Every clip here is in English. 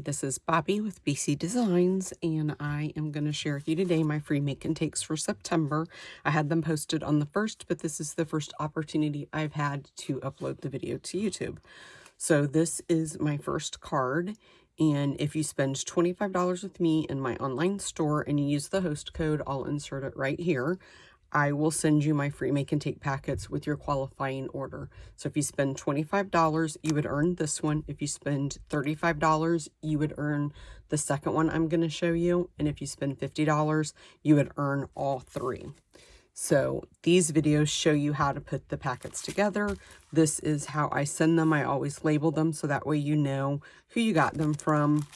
this is Bobby with BC Designs, and I am going to share with you today my free make and takes for September. I had them posted on the 1st, but this is the first opportunity I've had to upload the video to YouTube. So this is my first card, and if you spend $25 with me in my online store and you use the host code, I'll insert it right here. I will send you my free make and take packets with your qualifying order. So if you spend $25, you would earn this one. If you spend $35, you would earn the second one I'm going to show you. And if you spend $50, you would earn all three. So these videos show you how to put the packets together. This is how I send them. I always label them so that way you know who you got them from.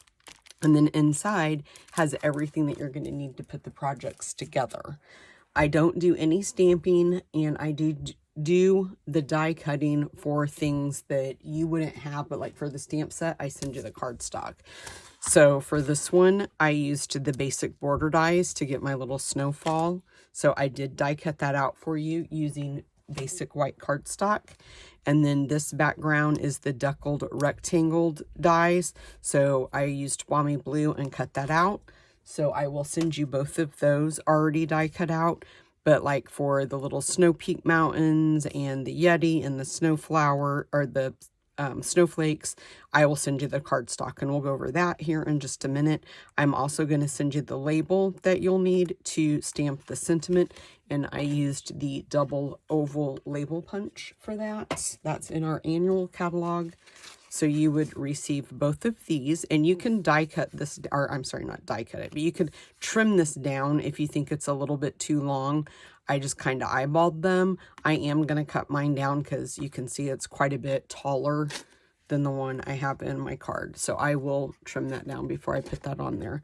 And then inside has everything that you're going to need to put the projects together. I don't do any stamping, and I do the die cutting for things that you wouldn't have, but like for the stamp set, I send you the cardstock. So for this one, I used the basic border dies to get my little snowfall. So I did die cut that out for you using basic white cardstock. And then this background is the deckled rectangled dies. So I used Balmy Blue and cut that out. So I will send you both of those already die cut out. But like for the little Snow Peak Mountains and the Yeti and the Snowflower, or the snowflakes, I will send you the cardstock, and we'll go over that here in just a minute. I'm also going to send you the label that you'll need to stamp the sentiment, and I used the double oval label punch for that. That's in our annual catalog. So you would receive both of these, and you can die cut this, or I'm sorry, not die cut it, but you could trim this down if you think it's a little bit too long. I just kind of eyeballed them. I am going to cut mine down because you can see it's quite a bit taller than the one I have in my card. So I will trim that down before I put that on there.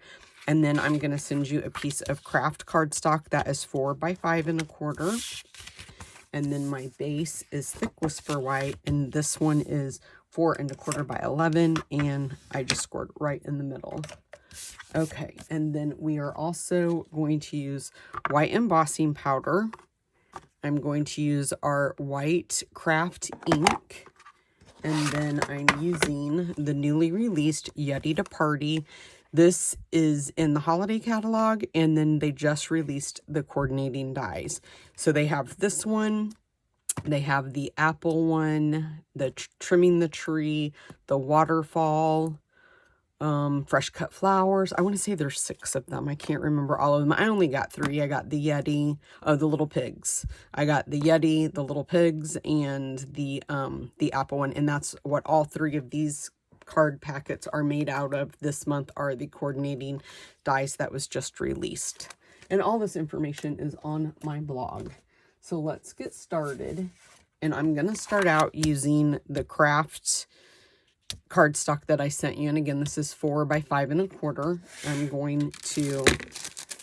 And then I'm going to send you a piece of craft cardstock that is 4 by 5 1/4. And then my base is Thick Whisper White, and this one is 4 1/4 by 11, and I just scored right in the middle. Okay, and then we are also going to use white embossing powder. I'm going to use our white craft ink, and then I'm using the newly released Yeti to Party. This is in the holiday catalog, and then they just released the coordinating dies. So they have this one, they have the apple one, the trimming the tree, the waterfall, fresh cut flowers. I want to say there's 6 of them. I can't remember all of them. I only got 3. I got the Yeti, the little pigs. I got the Yeti, the little pigs, and the apple one. And that's what all 3 of these card packets are made out of this month, are the coordinating dies that was just released. And all this information is on my blog. So let's get started. And I'm going to start out using the craft cardstock that I sent you. And again, this is 4 by 5 1/4. I'm going to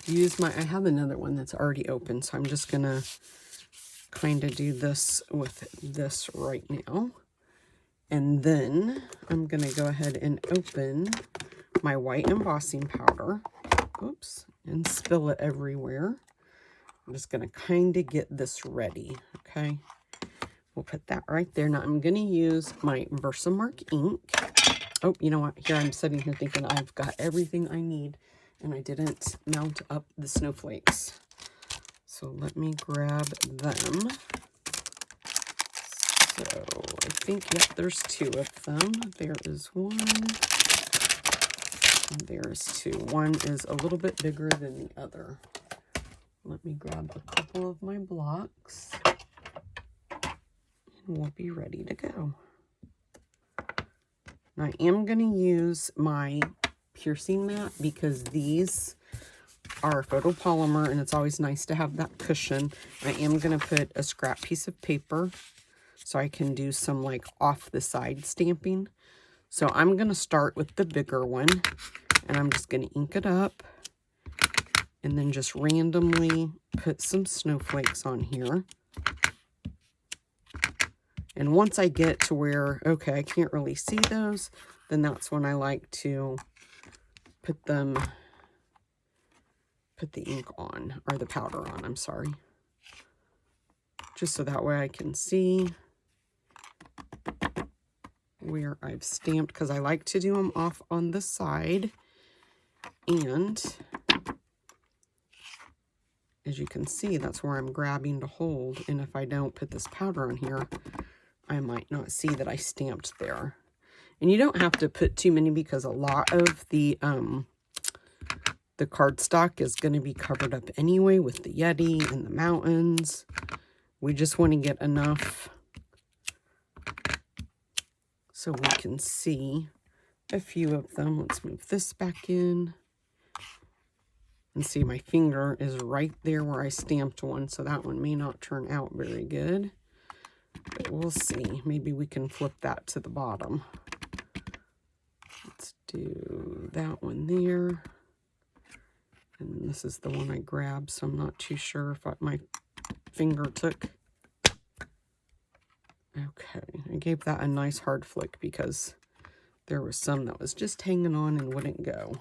use I have another one that's already open. So I'm just going to kind of do this with this right now. And then I'm going to go ahead and open my white embossing powder. Oops, and spill it everywhere. I'm just going to kind of get this ready, okay? We'll put that right there. Now I'm going to use my Versamark ink. Oh, you know what? Here I'm sitting here thinking I've got everything I need, and I didn't mount up the snowflakes. So let me grab them. So I think, yep, there's 2 of them. There is 1. And there's 2. One is a little bit bigger than the other. Let me grab a couple of my blocks, and we'll be ready to go. Now, I am going to use my piercing mat because these are photopolymer, and it's always nice to have that cushion. I am going to put a scrap piece of paper so I can do some like off the side stamping. So I'm going to start with the bigger one, and I'm just going to ink it up and then just randomly put some snowflakes on here. And once I get to where, okay, I can't really see those, then that's when I like to put the ink on, or the powder on, I'm sorry. Just so that way I can see. where I've stamped, because I like to do them off on the side. And as you can see, that's where I'm grabbing to hold. And if I don't put this powder on here, I might not see that I stamped there. And you don't have to put too many, because a lot of the cardstock is going to be covered up anyway with the Yeti and the mountains. We just want to get enough so we can see a few of them. Let's move this back in. And see, my finger is right there where I stamped one, so that one may not turn out very good. But we'll see. Maybe we can flip that to the bottom. Let's do that one there. And this is the one I grabbed, so I'm not too sure if my finger took. Okay, I gave that a nice hard flick because there was some that was just hanging on and wouldn't go.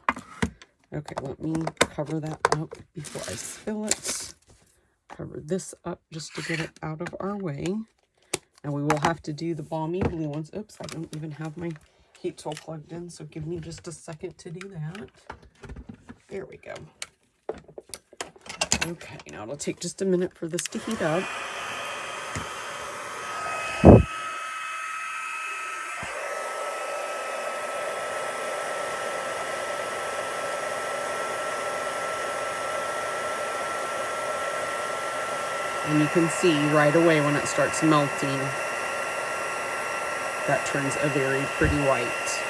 Okay, let me cover that up before I spill it. Cover this up just to get it out of our way. And we will have to do the balmy blue ones. Oops, I don't even have my heat tool plugged in, so give me just a second to do that. There we go. Okay, now it'll take just a minute for this to heat up. And you can see right away when it starts melting, that turns a very pretty white.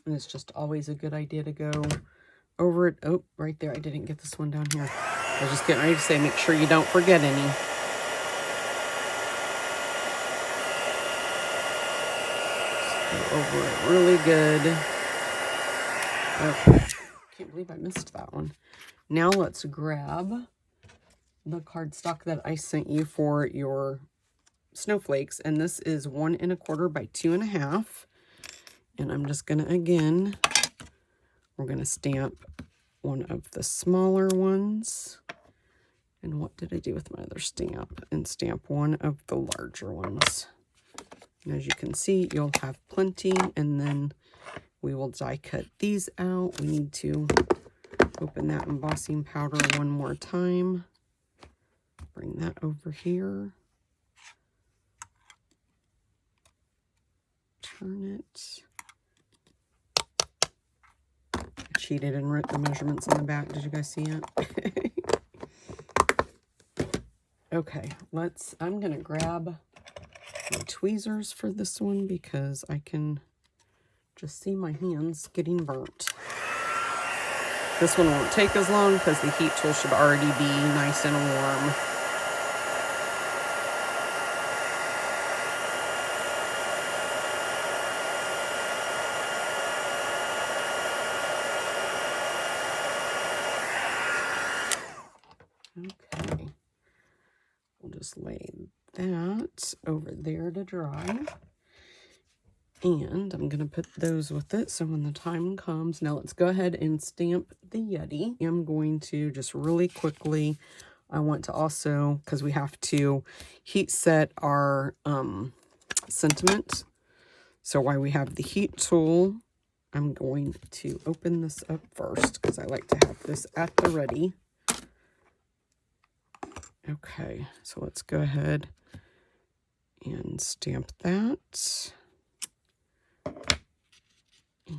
And it's just always a good idea to go over it. Oh, right there. I didn't get this one down here. I was just getting ready to say, make sure you don't forget any. Just go over it really good. Okay. Can't believe I missed that one. Now let's grab the cardstock that I sent you for your snowflakes. And this is 1 1/4 by 2 1/2. And I'm just going to, again, we're going to stamp one of the smaller ones. And what did I do with my other stamp? And stamp one of the larger ones. And as you can see, you'll have plenty. And then we will die cut these out. We need to open that embossing powder one more time. Bring that over here. Turn it. I cheated and wrote the measurements on the back. Did you guys see it? Okay, I'm going to grab my tweezers for this one because I can just see my hands getting burnt. This one won't take as long because the heat tool should already be nice and warm. Okay, we'll just lay that over there to dry. And I'm going to put those with it, so when the time comes, now let's go ahead and stamp the Yeti. I'm going to just really quickly, I want to also, because we have to heat set our sentiment. So while we have the heat tool, I'm going to open this up first, because I like to have this at the ready. Okay, so let's go ahead and stamp that.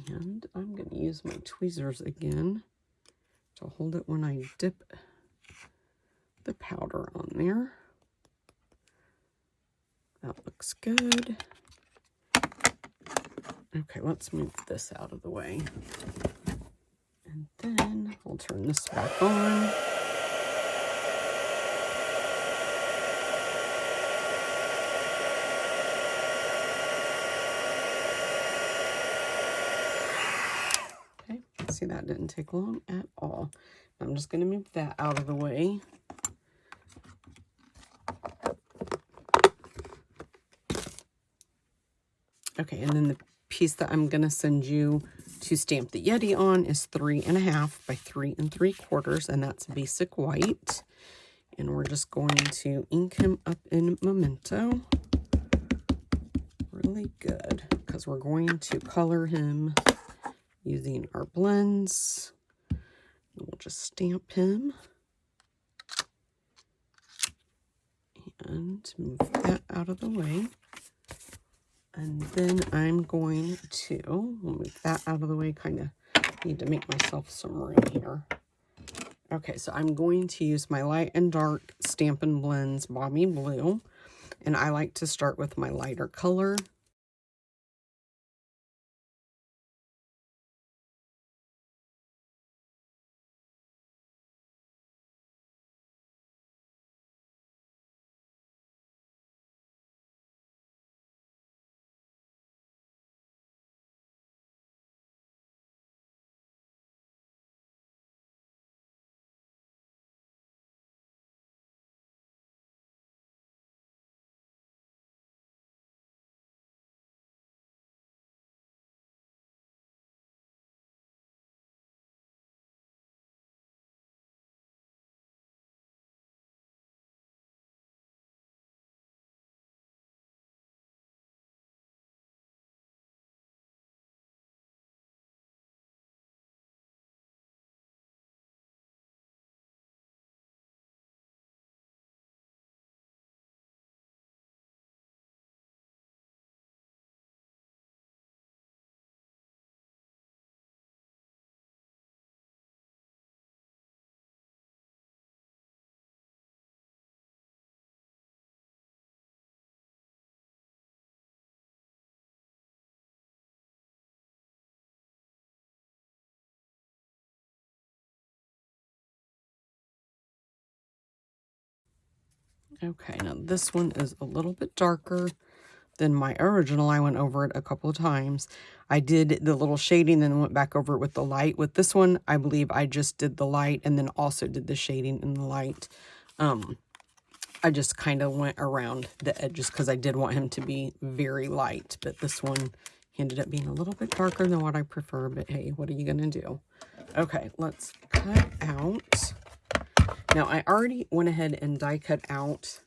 And I'm going to use my tweezers again to hold it when I dip the powder on there. That looks good. Okay, let's move this out of the way. And then I'll turn this back on. Okay, see, that didn't take long at all. I'm just going to move that out of the way. Okay, and then the piece that I'm going to send you to stamp the Yeti on is 3.5 by 3 3/4, and that's basic white. And we're just going to ink him up in Memento. Really good, because we're going to color him using our blends. We'll just stamp him. And move that out of the way. And then I'm going to move that out of the way. Kind of need to make myself some room here. Okay, so I'm going to use my light and dark Stampin' Blends Balmy Blue. And I like to start with my lighter color. Okay, now this one is a little bit darker than my original. I went over it a couple of times. I did the little shading and then went back over it with the light. With this one, I believe I just did the light and then also did the shading in the light. I just kind of went around the edges because I did want him to be very light. But this one ended up being a little bit darker than what I prefer. But hey, what are you going to do? Okay, let's cut out. Now, I already went ahead and die cut out,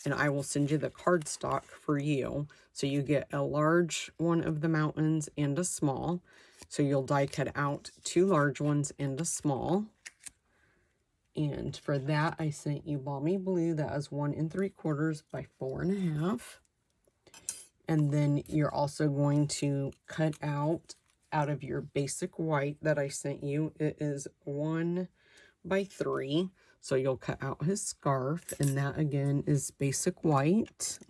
and I will send you the cardstock for you. So you get a large one of the mountains and a small. So you'll die cut out 2 large ones and a small. And for that, I sent you Balmy Blue. That is 1 3/4 by 4.5. And then you're also going to cut out of your basic white that I sent you. It is 1 by 3. So you'll cut out his scarf, and that again is basic white.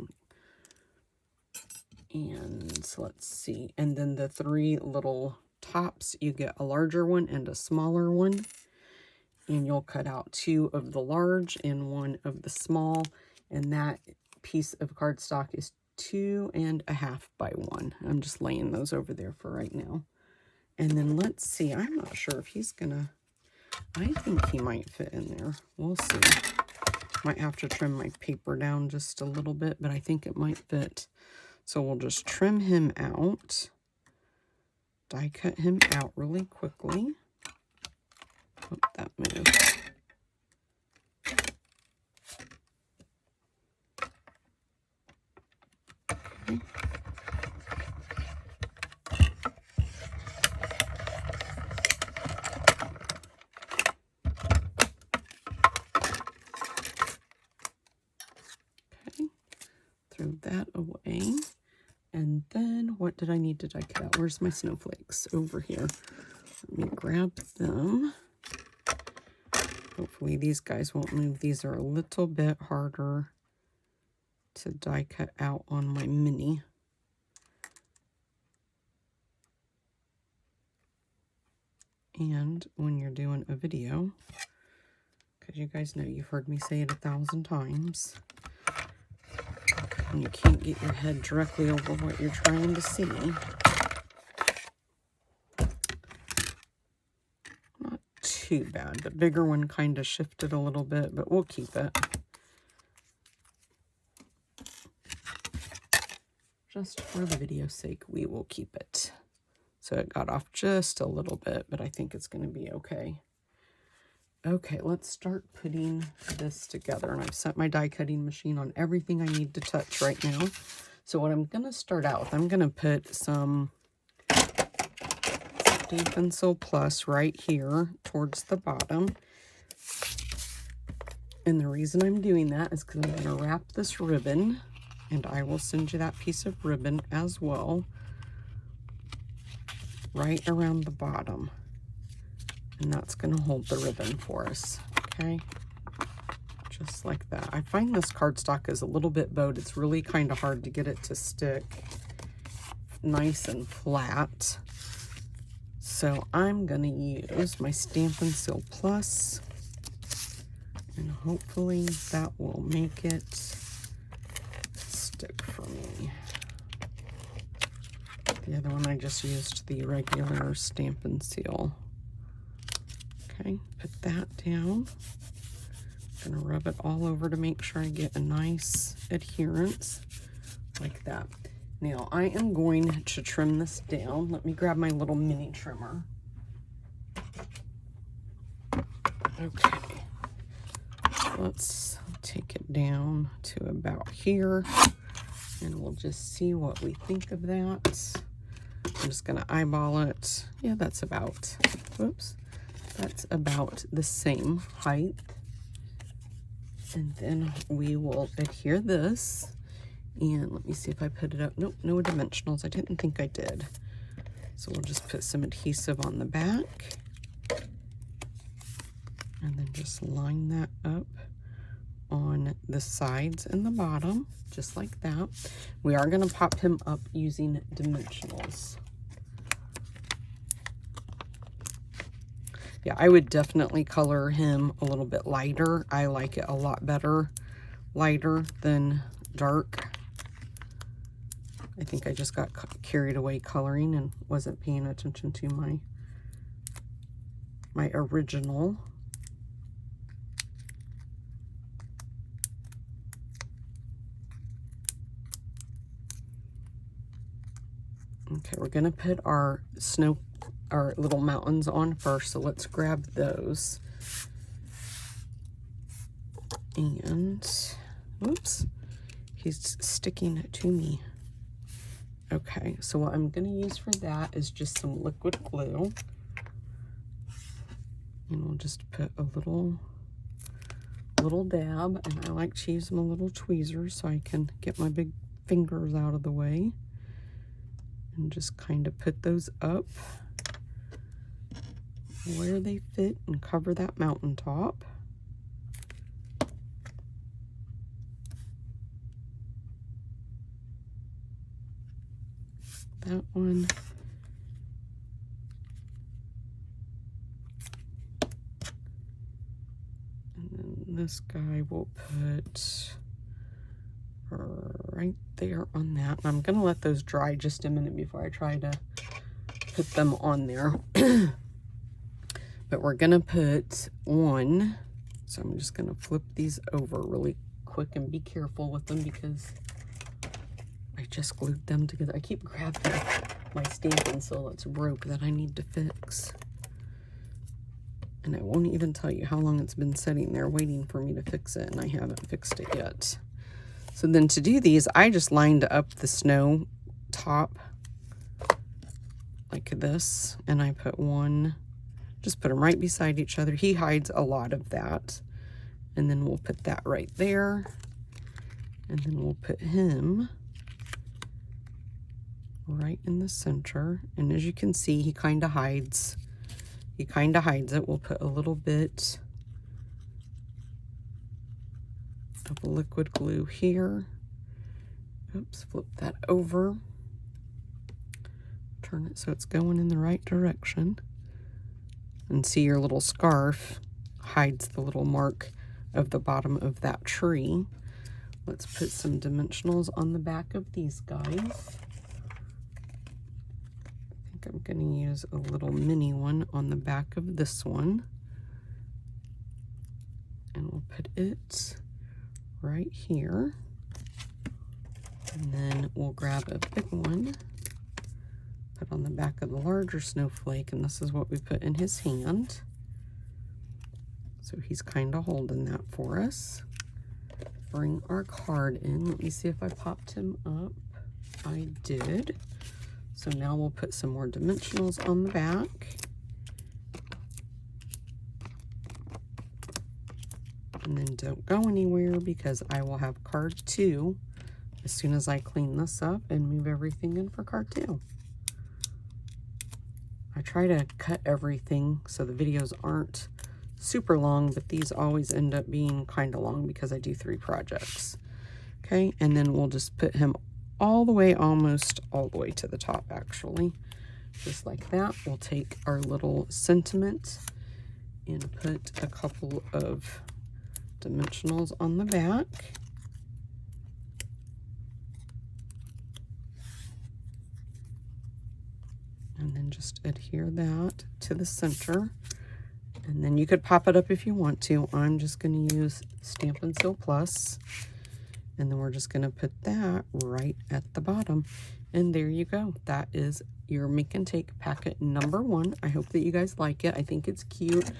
And so let's see. And then the 3 little tops, you get a larger one and a smaller one. And you'll cut out 2 of the large and 1 of the small. And that piece of cardstock is 2.5 by 1. I'm just laying those over there for right now. And then let's see. I'm not sure if he's gonna... I think he might fit in there. We'll see. Might have to trim my paper down just a little bit, but I think it might fit. So we'll just trim him out. Die cut him out really quickly. Hope that moved. Okay. Throw that away. And then what did I need to die cut out? Where's my snowflakes? Over here. Let me grab them. Hopefully these guys won't move. These are a little bit harder to die cut out on my mini. And when you're doing a video, because you guys know you've heard me say it 1,000 times, and you can't get your head directly over what you're trying to see. Not too bad. The bigger one kind of shifted a little bit, but we'll keep it. Just for the video's sake, we will keep it. So it got off just a little bit, but I think it's going to be okay. Okay, let's start putting this together. And I've set my die cutting machine on everything I need to touch right now. So what I'm going to start out with, I'm going to put some Stampin' Seal Plus right here towards the bottom. And the reason I'm doing that is because I'm going to wrap this ribbon, and I will send you that piece of ribbon as well, right around the bottom. And that's going to hold the ribbon for us, okay? Just like that. I find this cardstock is a little bit bowed. It's really kind of hard to get it to stick nice and flat. So I'm going to use my Stampin' Seal Plus, and hopefully that will make it stick for me. The other one I just used the regular Stampin' Seal. Okay, put that down. I'm gonna rub it all over to make sure I get a nice adherence like that. Now I am going to trim this down. Let me grab my little mini trimmer. Okay, let's take it down to about here, and we'll just see what we think of that. I'm just going to eyeball it. Yeah, that's about, whoops, that's about the same height. And then we will adhere this. And let me see if I put it up. Nope, no dimensionals. I didn't think I did. So we'll just put some adhesive on the back. And then just line that up on the sides and the bottom, just like that. We are going to pop him up using dimensionals. Yeah, I would definitely color him a little bit lighter. I like it a lot better lighter than dark. I think I just got carried away coloring and wasn't paying attention to my original. Okay, we're gonna put our little mountains on first, so let's grab those. And, whoops, he's sticking to me. Okay, so what I'm gonna use for that is just some liquid glue. And we'll just put a little dab, and I like to use my little tweezers so I can get my big fingers out of the way. And just kind of put those up where they fit and cover that mountaintop. That one. And then this guy will put right there on that. And I'm going to let those dry just a minute before I try to put them on there. But we're going to put one. So I'm just going to flip these over really quick and be careful with them because I just glued them together. I keep grabbing my Stampin' Seal that's broke that I need to fix. And I won't even tell you how long it's been sitting there waiting for me to fix it, and I haven't fixed it yet. So then to do these, I just lined up the snow top like this, and I put one, just put them right beside each other. He hides a lot of that. And then we'll put that right there. And then we'll put him right in the center. And as you can see, he kind of hides. He kind of hides it. We'll put a little bit of liquid glue here. Oops, flip that over. Turn it so it's going in the right direction. And see, your little scarf hides the little mark of the bottom of that tree. Let's put some dimensionals on the back of these guys. I think I'm going to use a little mini one on the back of this one. And we'll put it right here. And then we'll grab a big one, put on the back of the larger snowflake, and this is what we put in his hand. So he's kind of holding that for us. Bring our card in. Let me see if I popped him up. I did. So now we'll put some more dimensionals on the back. And then don't go anywhere because I will have card 2 as soon as I clean this up and move everything in for card 2. I try to cut everything so the videos aren't super long, but these always end up being kind of long because I do 3 projects. Okay, and then we'll just put him all the way, almost all the way to the top actually. Just like that. We'll take our little sentiment and put a couple of dimensionals on the back. And then just adhere that to the center. And then you could pop it up if you want to. I'm just going to use Stampin' Seal Plus. And then we're just going to put that right at the bottom. And there you go. That is your Make and Take packet number 1. I hope that you guys like it. I think it's cute.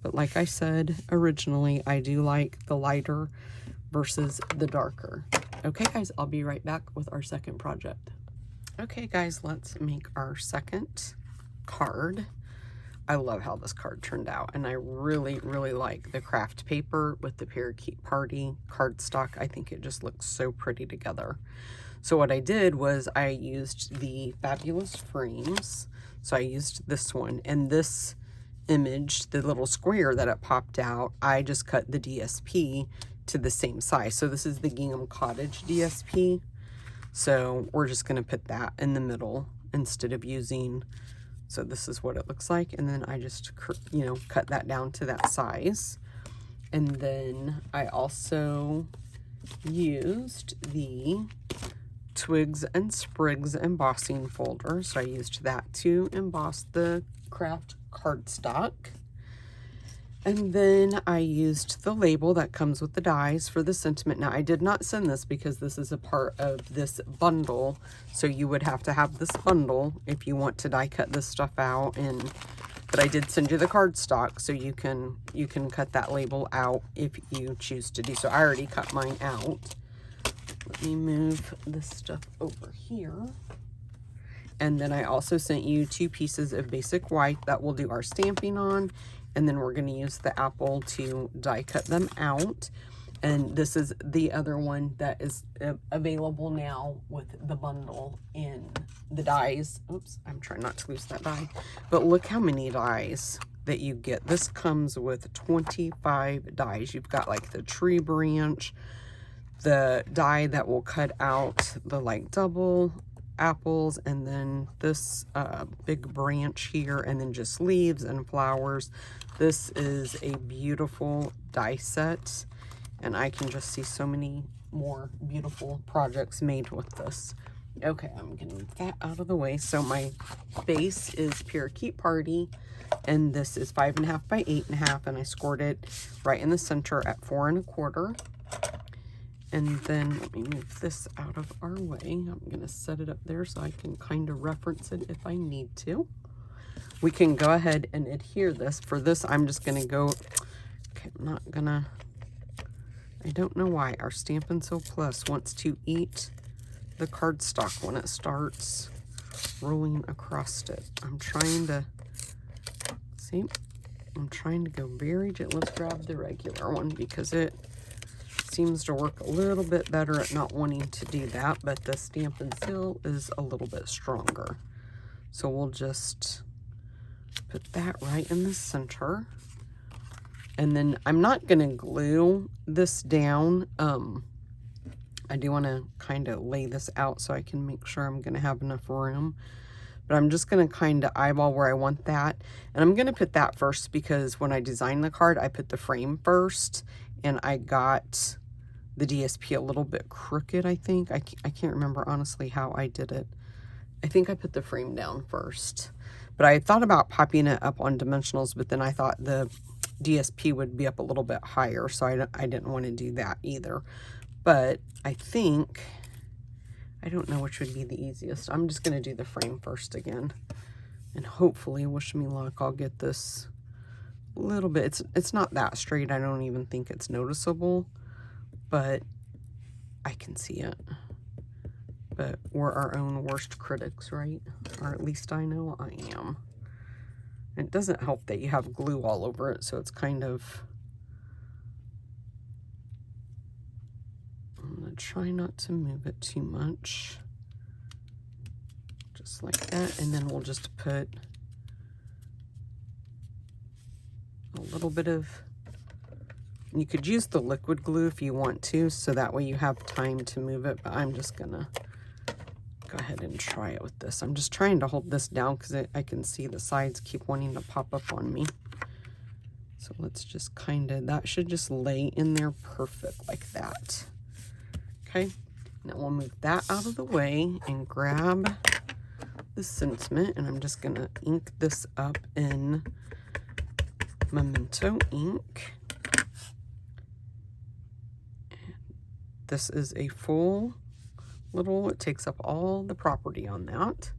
But like I said originally, I do like the lighter versus the darker. Okay, guys, I'll be right back with our second project. Okay, guys, let's make our second card. I love how this card turned out, and I really, really like the craft paper with the Parakeet Party cardstock. I think it just looks so pretty together. So what I did was I used the Fabulous Frames. So I used this one, and this image, the little square that it popped out, I just cut the DSP to the same size. So this is the Gingham Cottage DSP. So we're just going to put that in the middle instead of using, so this is what it looks like. And then I just, you know, cut that down to that size. And then I also used the Twigs and Sprigs embossing folder. So I used that to emboss the craft cardstock. And then I used the label that comes with the dies for the sentiment. Now, I did not send this because this is a part of this bundle. So you would have to have this bundle if you want to die cut this stuff out. But I did send you the cardstock, so you can cut that label out if you choose to do so. I already cut mine out. Let me move this stuff over here. And then I also sent you 2 pieces of basic white that we'll do our stamping on. And then we're going to use the apple to die cut them out. And this is the other one that is available now with the bundle in the dies. Oops, I'm trying not to lose that die. But look how many dies that you get. This comes with 25 dies. You've got like the tree branch, the die that will cut out the like double apples, and then this big branch here, and then just leaves and flowers. This is a beautiful die set, and I can just see so many more beautiful projects made with this. Okay, I'm gonna get that out of the way. So my base is Parakeet Party, and this is 5.5 by 8.5, and I scored it right in the center at 4 1/4. And then let me move this out of our way. I'm gonna set it up there so I can kind of reference it if I need to. We can go ahead and adhere this. For this, I'm just gonna go, okay, I'm not gonna, I don't know why our Stampin' Seal Plus wants to eat the cardstock when it starts rolling across it. I'm trying to, see, I'm trying to go very gentle. Let's grab the regular one because it seems to work a little bit better at not wanting to do that, but the Stampin' Seal is a little bit stronger. So we'll just put that right in the center. And then I'm not going to glue this down. I do want to kind of lay this out so I can make sure I'm going to have enough room. But I'm just going to kind of eyeball where I want that. And I'm going to put that first because when I designed the card, I put the frame first. And I got the DSP a little bit crooked, I think. I can't remember honestly how I did it. I think I put the frame down first. But I thought about popping it up on dimensionals, but then I thought the DSP would be up a little bit higher, so I didn't want to do that either. But I think, I don't know which would be the easiest. I'm just going to do the frame first again. And hopefully, wish me luck, I'll get this a little bit. It's not that straight. I don't even think it's noticeable, but I can see it. But we're our own worst critics, right? Or at least I know I am. It doesn't help that you have glue all over it, so it's kind of... I'm going to try not to move it too much. Just like that, and then we'll just put a little bit of... You could use the liquid glue if you want to, so that way you have time to move it, but I'm just going to go ahead and try it with this. I'm just trying to hold this down because I can see the sides keep wanting to pop up on me. So let's just kind of, that should just lay in there perfect like that. Okay, now we'll move that out of the way and grab the sentiment, and I'm just going to ink this up in Memento ink. This is a full little, it takes up all the property on that.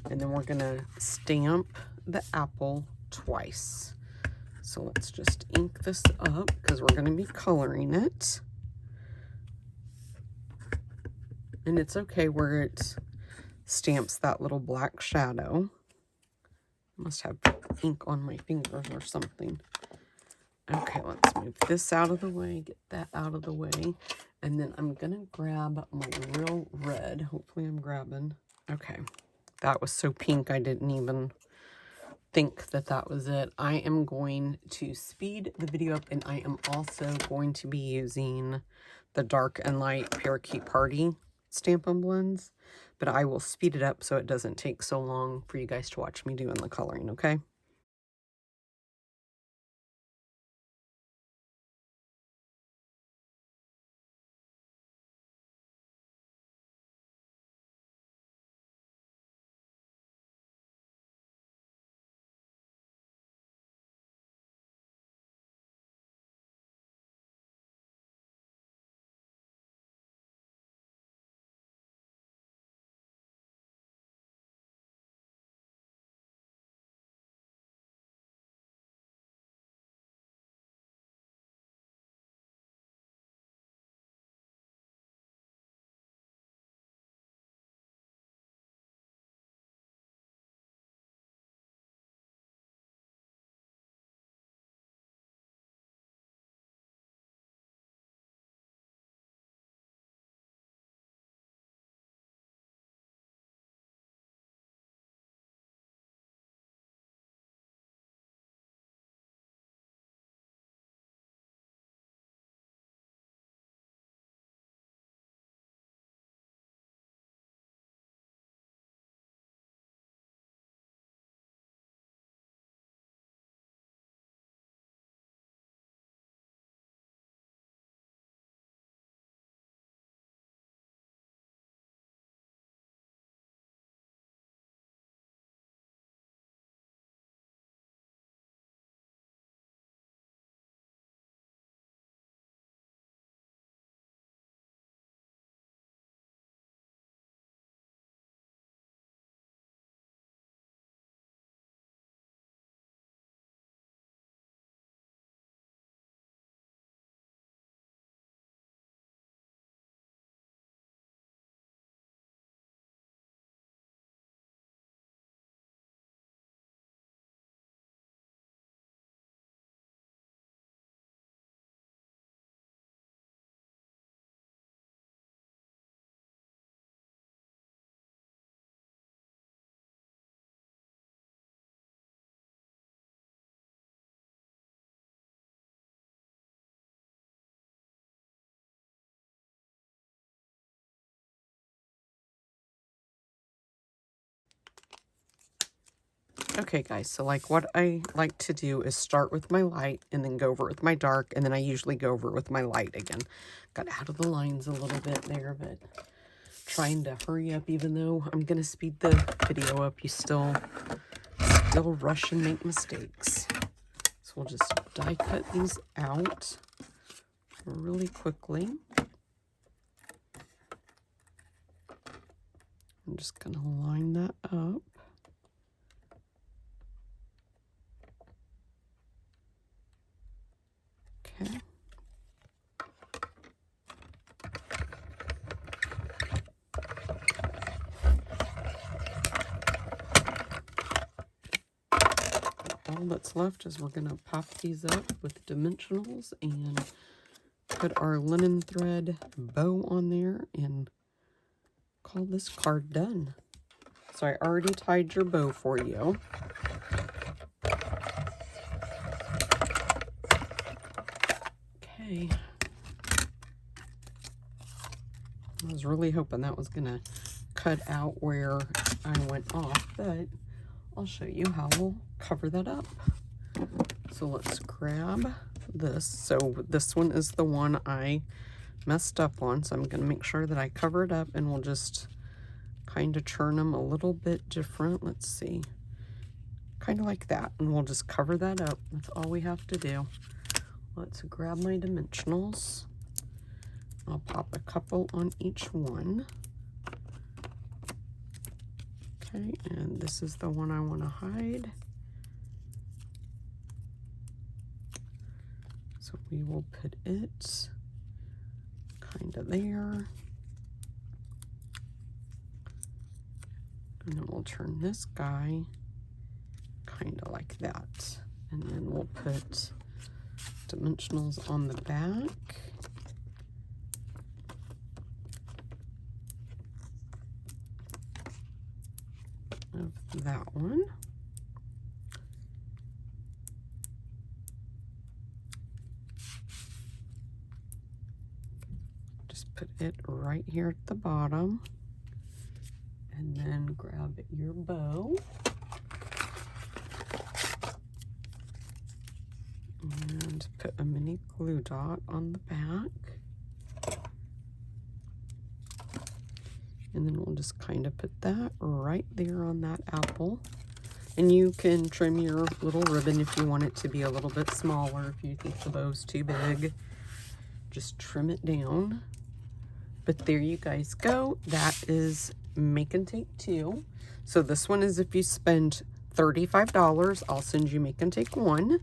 And then we're going to stamp the apple twice. So let's just ink this up because we're going to be coloring it. And it's okay where it stamps that little black shadow. I must have ink on my fingers or something. Okay, let's move this out of the way, get that out of the way. And then I'm going to grab my real red. Hopefully I'm grabbing. Okay, that was so pink I didn't even think that that was it. I am going to speed the video up, and I am also going to be using the Dark and Light Parakeet Party Stampin' Blends, but I will speed it up so it doesn't take so long for you guys to watch me doing the coloring, okay? Okay guys, so like what I like to do is start with my light and then go over with my dark, and then I usually go over with my light again. Got out of the lines a little bit there, but trying to hurry up. Even though I'm gonna speed the video up, you still rush and make mistakes. So we'll just die cut these out really quickly. I'm just gonna line that up. Okay. All that's left is we're going to pop these up with dimensionals and put our linen thread bow on there and call this card done. So I already tied your bow for you. Okay. I was really hoping that was going to cut out where I went off, but I'll show you how we'll cover that up. So let's grab this. So this one is the one I messed up on, so I'm going to make sure that I cover it up, and we'll just kind of churn them a little bit different. Let's see. Kind of like that, and we'll just cover that up. That's all we have to do. Let's grab my dimensionals. I'll pop a couple on each one. Okay, and this is the one I want to hide. So we will put it kind of there. And then we'll turn this guy kind of like that. And then we'll put dimensionals on the back. Of that one. Just put it right here at the bottom. And then grab your bow. And put a mini glue dot on the back. And then we'll just kind of put that right there on that apple. And you can trim your little ribbon if you want it to be a little bit smaller. If you think the bow's too big, just trim it down. But there you guys go. That is Make and Take 2. So this one is if you spend $35, I'll send you Make and Take 1.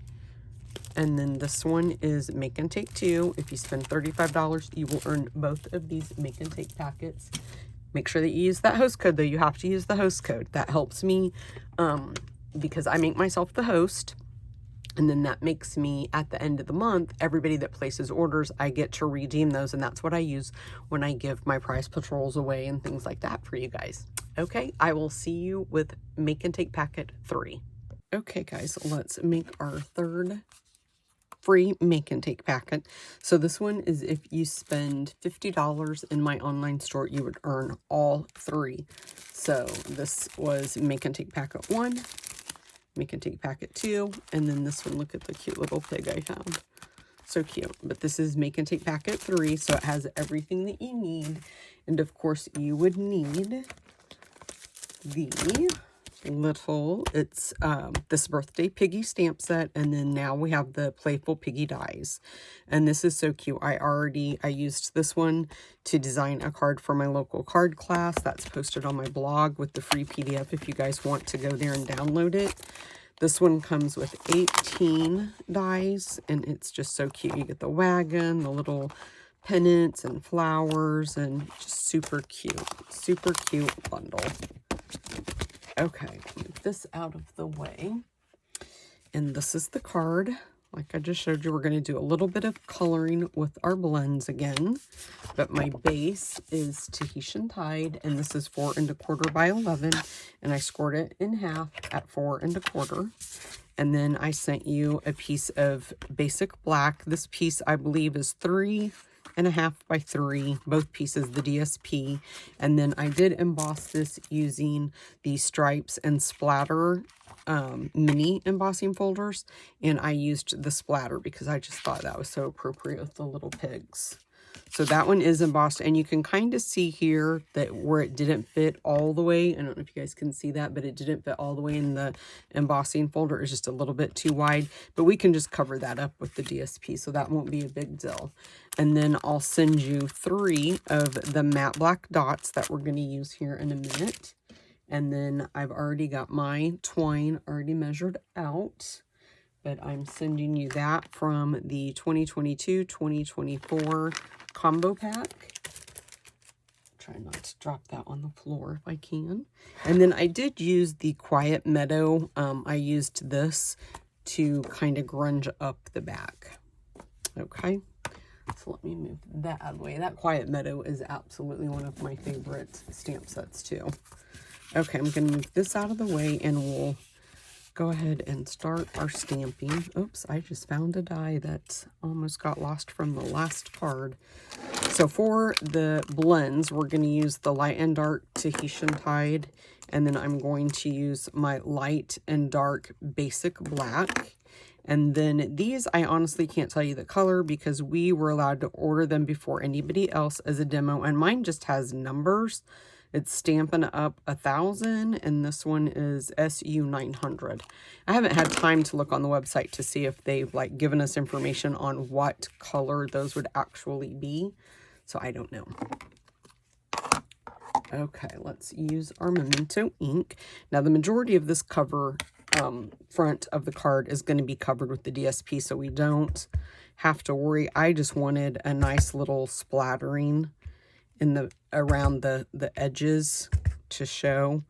And then this one is Make and Take 2. If you spend $35, you will earn both of these Make and Take packets. Make sure that you use that host code, though. You have to use the host code. That helps me because I make myself the host. And then that makes me, at the end of the month, everybody that places orders, I get to redeem those. And that's what I use when I give my prize patrols away and things like that for you guys. Okay, I will see you with Make and Take Packet 3. Okay, guys, let's make our third free Make and Take packet. So this one is if you spend $50 in my online store, you would earn all three. So this was Make and Take Packet 1, Make and Take Packet 2, and then this one, look at the cute little pig I found. So cute. But this is Make and Take Packet 3, so it has everything that you need. And of course, you would need the little, it's this birthday piggy stamp set, and then now we have the playful piggy dies, and this is so cute. I used this one to design a card for my local card class. That's posted on my blog with the free PDF if you guys want to go there and download it. This one comes with 18 dies, and it's just so cute. You get the wagon, the little pennants and flowers, and just super cute bundle. Okay, move this out of the way. And this is the card. Like I just showed you, we're going to do a little bit of coloring with our blends again. But my base is Tahitian Tide, and this is 4 1/4 by 11. And I scored it in half at 4 1/4. And then I sent you a piece of basic black. This piece, I believe, is 3 1/2 by 3, both pieces, the DSP. And then I did emboss this using the stripes and splatter mini embossing folders, and I used the splatter because I just thought that was so appropriate with the little pigs. So that one is embossed, and you can kind of see here that where it didn't fit all the way. I don't know if you guys can see that, but it didn't fit all the way in the embossing folder. It's just a little bit too wide, but we can just cover that up with the DSP, so that won't be a big deal. And then I'll send you 3 of the matte black dots that we're going to use here in a minute. And then I've already got my twine already measured out, but I'm sending you that from the 2022-2024 combo pack. Try not to drop that on the floor if I can. And then I did use the Quiet Meadow. I used this to kind of grunge up the back. Okay, so let me move that out of the way. That Quiet Meadow is absolutely one of my favorite stamp sets too. Okay, I'm going to move this out of the way and we'll go ahead and start our stamping. Oops, I just found a die that almost got lost from the last card. So for the blends, we're going to use the light and dark Tahitian Tide, and then I'm going to use my light and dark basic black. And then these, I honestly can't tell you the color because we were allowed to order them before anybody else as a demo, and mine just has numbers. It's Stampin' Up! 1000, and this one is SU 900. I haven't had time to look on the website to see if they've like given us information on what color those would actually be, so I don't know. Okay, let's use our Memento ink. Now the majority of this cover front of the card is going to be covered with the DSP, so we don't have to worry. I just wanted a nice little splattering in the around the edges to show,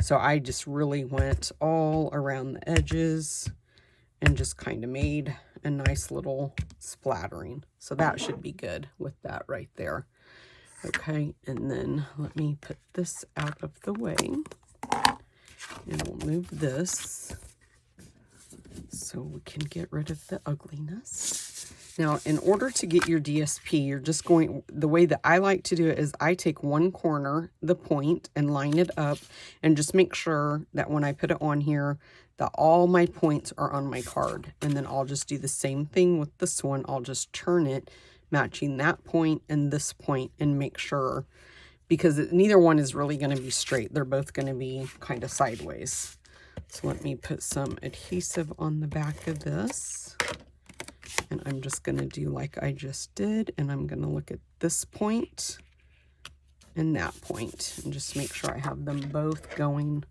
so I just really went all around the edges and just kind of made a nice little splattering, so that should be good with that right there. Okay, and then let me put this out of the way, and we'll move this so we can get rid of the ugliness. Now, in order to get your DSP, you're just going, the way that I like to do it is I take one corner, the point, and line it up, and just make sure that when I put it on here, that all my points are on my card. And then I'll just do the same thing with this one. I'll just turn it, matching that point and this point, and make sure, because neither one is really going to be straight. They're both going to be kind of sideways. So let me put some adhesive on the back of this. And I'm just going to do like I just did, and I'm going to look at this point and that point and just make sure I have them both going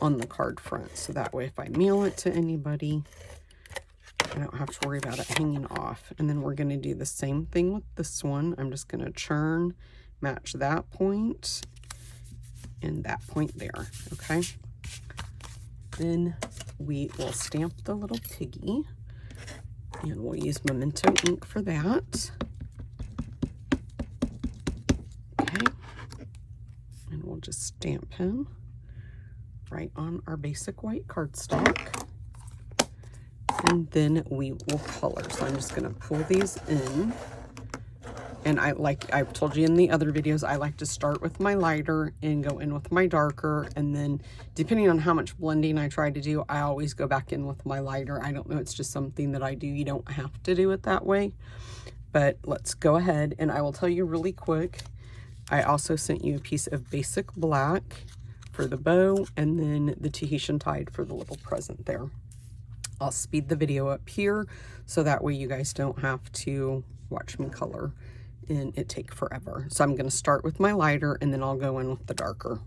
on the card front. So that way if I mail it to anybody, I don't have to worry about it hanging off. And then we're going to do the same thing with this one. I'm just going to churn, match that point and that point there. Okay. Then we will stamp the little piggy. And we'll use Memento ink for that. Okay. And we'll just stamp him right on our basic white cardstock. And then we will color. So I'm just going to pull these in. And I've told you in the other videos, I like to start with my lighter and go in with my darker. And then depending on how much blending I try to do, I always go back in with my lighter. I don't know, it's just something that I do. You don't have to do it that way. But let's go ahead, and I will tell you really quick. I also sent you a piece of basic black for the bow, and then the Tahitian Tide for the little present there. I'll speed the video up here so that way you guys don't have to watch me color and it take forever. So I'm going to start with my lighter, and then I'll go in with the darker.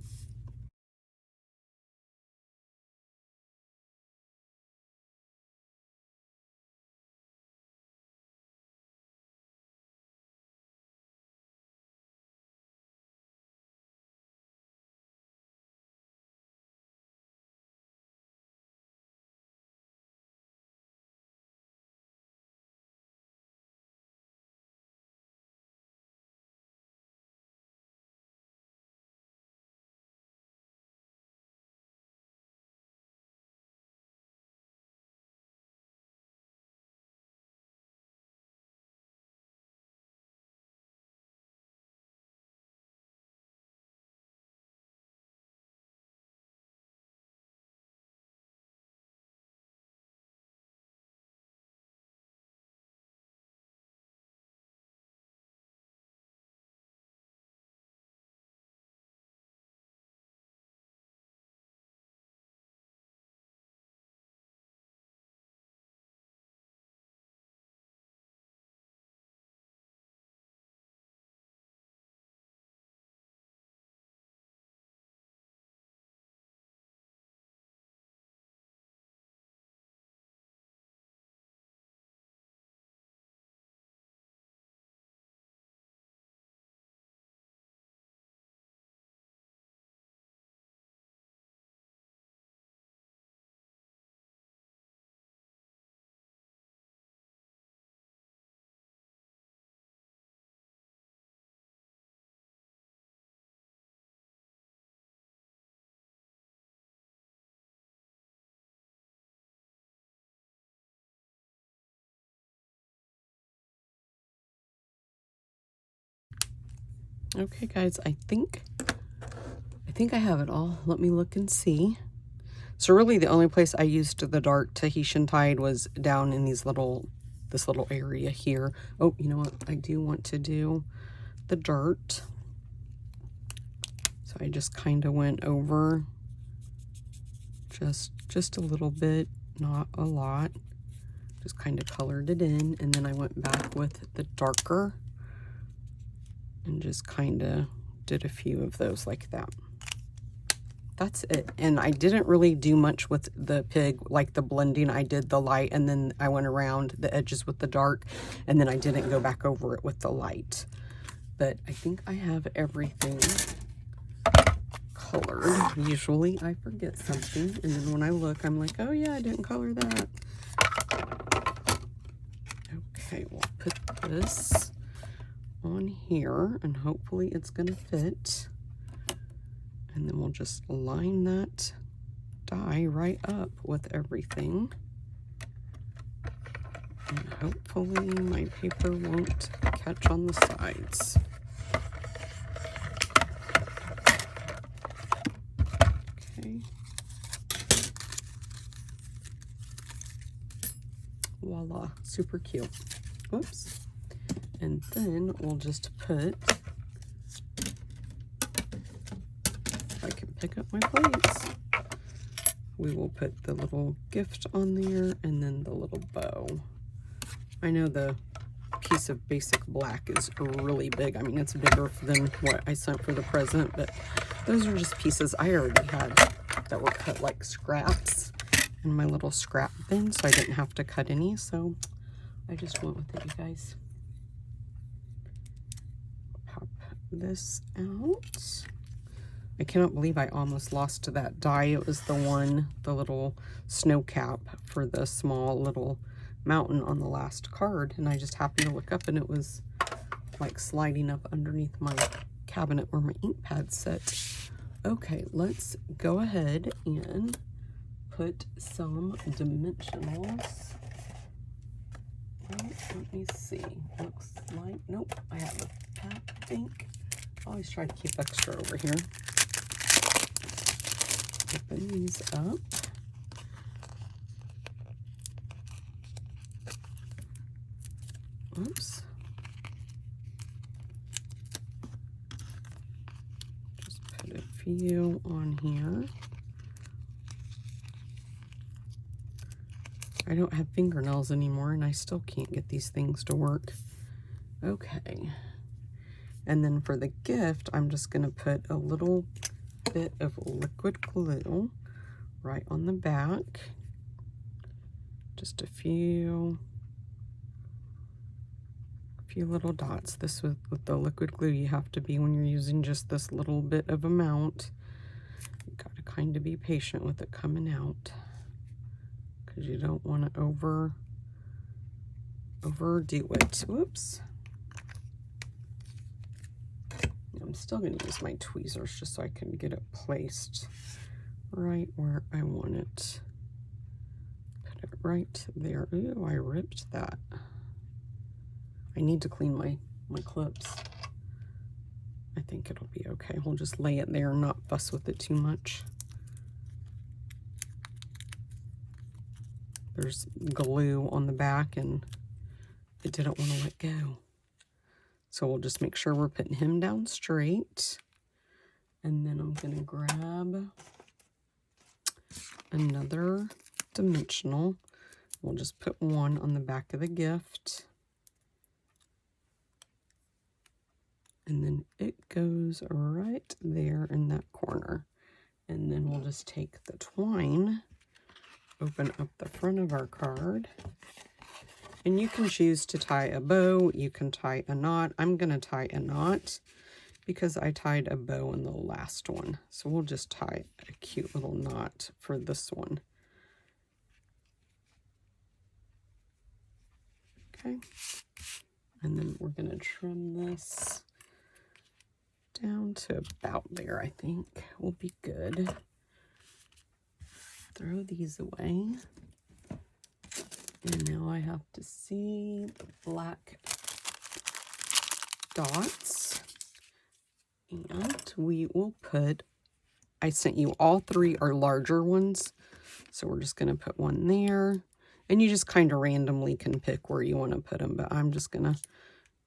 Okay, guys, I think I have it all. Let me look and see. So really the only place I used the dark Tahitian Tide was down in this little area here. Oh, you know what? I do want to do the dirt. So I just kind of went over just a little bit, not a lot. Just kind of colored it in, and then I went back with the darker and just kind of did a few of those like that. That's it. And I didn't really do much with the pig, like the blending. I did the light, and then I went around the edges with the dark, and then I didn't go back over it with the light. But I think I have everything colored. Usually I forget something, and then when I look, I'm like, oh yeah, I didn't color that. Okay, we'll put this on here, and hopefully it's gonna fit. And then we'll just line that die right up with everything. And hopefully my paper won't catch on the sides. Okay. Voila, super cute. Oops. And then we'll just put, if I can pick up my plates, we will put the little gift on there and then the little bow. I know the piece of basic black is really big. I mean, it's bigger than what I sent for the present, but those are just pieces I already had that were cut like scraps in my little scrap bin, so I didn't have to cut any, so I just went with it, you guys. Pop this out. I cannot believe I almost lost that die. It was the little snow cap for the small little mountain on the last card, and I just happened to look up and it was like sliding up underneath my cabinet where my ink pad sit. Okay, let's go ahead and put some dimensionals. Let me see. Looks like, nope, I have a pad, I think. I always try to keep extra over here. Open these up. Oops. Just put a few on here. I don't have fingernails anymore, and I still can't get these things to work. Okay. And then for the gift, I'm just going to put a little bit of liquid glue right on the back. Just a few little dots. This with the liquid glue, you have to be when you're using just this little bit of amount. You got to kind of be patient with it coming out, because you don't want to overdo it. Whoops. I'm still going to use my tweezers just so I can get it placed right where I want it. Put it right there. Ooh, I ripped that. I need to clean my clips. I think it'll be okay. We'll just lay it there and not fuss with it too much. There's glue on the back and it didn't want to let go. So we'll just make sure we're putting him down straight. And then I'm going to grab another dimensional. We'll just put one on the back of the gift. And then it goes right there in that corner. And then we'll just take the twine, open up the front of our card. And you can choose to tie a bow, you can tie a knot. I'm going to tie a knot because I tied a bow in the last one. So we'll just tie a cute little knot for this one. Okay. And then we're going to trim this down to about there, I think will be good. Throw these away. And now I have to see the black dots. And we will put, I sent you all 3 are larger ones. So we're just going to put one there. And you just kind of randomly can pick where you want to put them. But I'm just going to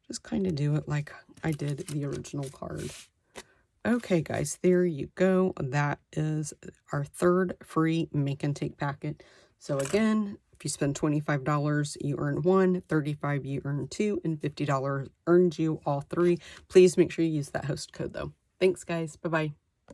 just kind of do it like I did the original card. Okay, guys, there you go. That is our 3rd free Make and Take packet. So again, if you spend $25, you earn 1, $35, you earn 2, and $50 earns you all 3. Please make sure you use that host code, though. Thanks, guys. Bye-bye.